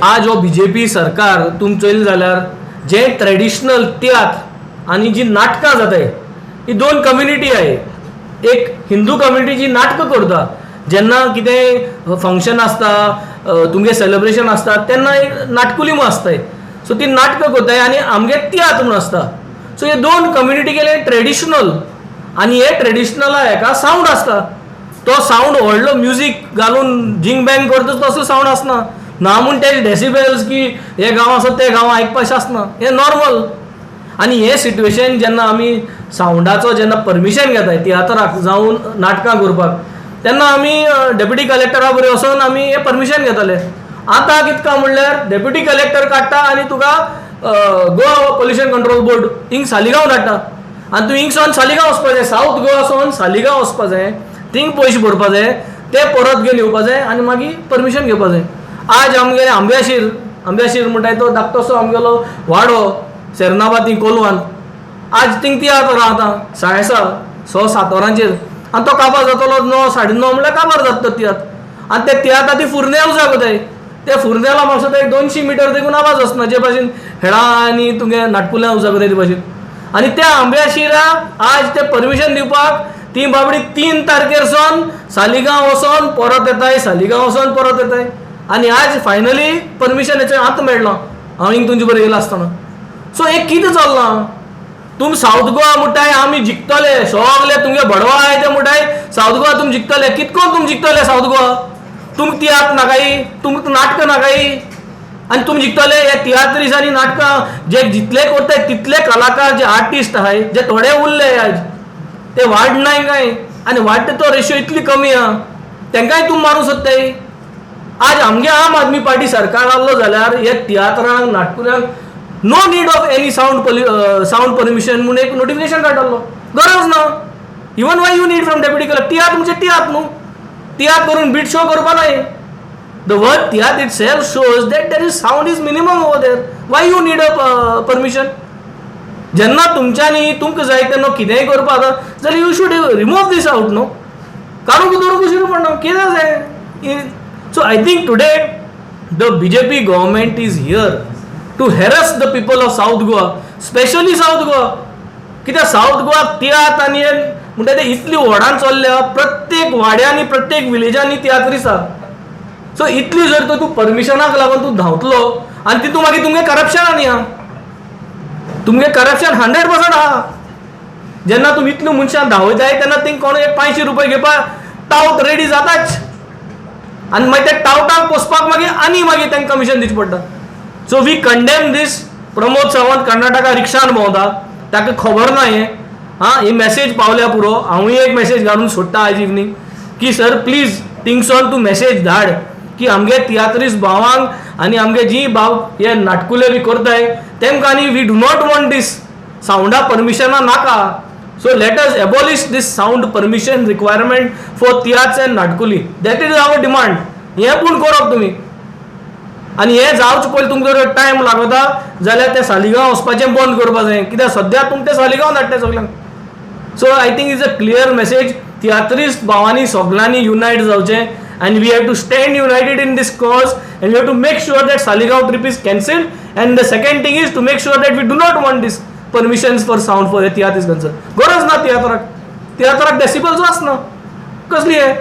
आज हो बीजेपी सरकार तुम चल जाल्यार जे ट्रेडिशनल तियात्र आणि जी नाटकां जाताय ही दोन कम्युनिटी आहे. एक हिंदू कम्युनिटी जी नाटकं करता जेन्ना कितें फंक्शन आसता तुमगे सेलिब्रेशन आसता तेन्ना एक नाटकुली म्हणून आसताय. सो ती नाटकं करताय आणि आमगे तियात्र म्हणून आसता. सो हे दोन कम्युनिटी गेले ट्रेडिशनल आणि हे ट्रेडिशनला हेका साऊंड आसता. तो साऊंड व्हडलो म्युजीक घालून झिंग बँग करता तसलो साऊंड आसना ना म्हूण ते डेसिबल्स की हे गांव आसा ते गांव आयकपाचें आसना. हे नॉर्मल. आणि हे सिट्युएशन जेन्ना आमी साऊंडाचो जेन्ना परमिशन घेताय तियात्राक जावून नाटकां करपाक तेन्ना आमी डेप्युटी कलेक्टरा बरोबर वचून आमी हे परमिशन घेताले. आतां कितका म्हणल्यार डेप्युटी कलेक्टर काडटा आनी तुका गोवा पोल्युशन कंट्रोल बोर्ड हिंग सालिगांव धाडटा आनी तूं हिंगसून सालिगांव वचपा जाय. सावथ गोवासून सालिगांव वचपा जाय थिंग पयशे भरपा जाय ते परत घेवन येवपा जाय आनी मागीर परमिशन घेवपा जाय. आज आमगेले आंब्याशीर म्हणटाय तो धाकटोसो आमगेलो वाडो सेर्नाबाद कोलवान आज थिंग तियात्र आतां 6:30 वरांचेर आनी तो काबार जातलो 9 9:30 म्हळ्यार काबार जाता तियात्र. आनी ते तियात्र ती फुरण्या उजा कोताय ते फुरण्याला म्हाका दिसता 200 मिटर देखून आवाज वचना जे भाशेन हेळा आनी तुगे नाटकुल्या उजा कोताय ते भाशेन. आनी त्या आंब्याशिरा आज ते परमिशन दिवपाक ती बाबडी 3 तारखेर सावन सालिगांव वचोन परत येताय सालिगांव वचोन परत येताय. आनी आज फायनली परमिशन हेचें आतां मेळ्ळां हांव हिंग तुमचे बरोबर येयला आसतना. सो हे कितें चल्लां. तुम सावथ गोवा म्हणटाय आमी जिखतले सगळे तुमगे बडवा आहाय ते म्हणटाय सावथ गोवा तुम जिखतले. कितकोन तुम जिखतले सावथ गोवा. तुमकां तियात्र नाकाय तुमकां नाटकां नाकाय आनी तुम जिखतले. हे तियात्रीस आनी नाटकां जे जितले करताय तितले कलाकार जे आर्टिस्ट आहाय जे थोडे उरले आज ते वाडनाय काय आनी वाडटा तो रेशियो इतली कमी आहा तेंकाय तुम मारूं सोदताय. आज आमगे आम आदमी पार्टी सरकार आहलो जाल्यार हे तियात्रांक नाटकुल्यांक no need of any sound permission म्हणून एक नोटिफिकेशन काडलो. गरज ना. Even why you need from deputy collector. Tiatr म्हणजे तियात्र न्हू. तियात्र करून बीट शो करपा नाय. The word tiatr itself shows that there is sound is minimum over there. Why you need a permission. जेन्ना तुमच्यांनी तुमकां जाय तेन्ना कितेंय करपाक जाल्यार you should remove this out न्हू. काडूंक दवरूंक कशी पडना कितें जाय. So I think today the BJP government is here to harass the people of South Goa, especially South Goa. कित्याक साऊथ गोवा तियात्र आनी म्हणटा ते इतली व्हडान चल्ल्या प्रत्येक वाड्यांनी प्रत्येक विलेजांनी तियात्र आसा. सो इतली जर तूं परमिशनाक लागून तूं धांवतलो आनी तितून मागीर तुमगे करप्शन आनी आहा. तुमगे करप्शन 100% आहा. जेन्ना तुमी इतल्यो मनशां धांवयताय तेन्ना थिंग कोण एक 500 रुपया घेवपाक टावट रेडी जाताच आनी मागीर ते टावटाक पोसपाक मागीर तांकां कमिशन दिवचें पडटा. सो वी कंडेम दीस. प्रमोद सावंत कर्नाटका रिक्षान भोंवता ताका खबर ना ही मॅसेज पावल्या पुरो. हांवूय एक मॅसेज घालून सोडटा आज इवनिंग की सर प्लीज थिंगसोन तूं मॅसेज धाड की आमगे तियात्रीस भावांक आनी आमगे जी भाव हे नाटकुले बी करताय तेमकां आनी वी डू नॉट वॉन्ट दीस साऊंडा परमिशना नाका. So let us abolish this sound permission requirement for theatre and natkuli. That is our demand. हे पूण करप तुमी. आनी हे जावचे पयलीं तुमकां जर टायम लागता जाल्यार ते सालिगांव वचपाचें बंद करपा जाय कित्याक सद्या तुमकां ते सालिगांव धाडटा सगळ्यांक. So I think is a clear message. तियात्रीस्ट भावांनी सगळ्यांनी युनायट जावचें and we have to stand united in this cause and we have to make sure that Saligao trip is cancelled. And the second thing is to make sure that we do not want this permissions for sound for the theatre is concerned. गरज ना तियात्राक decibels आसना कसली आहे.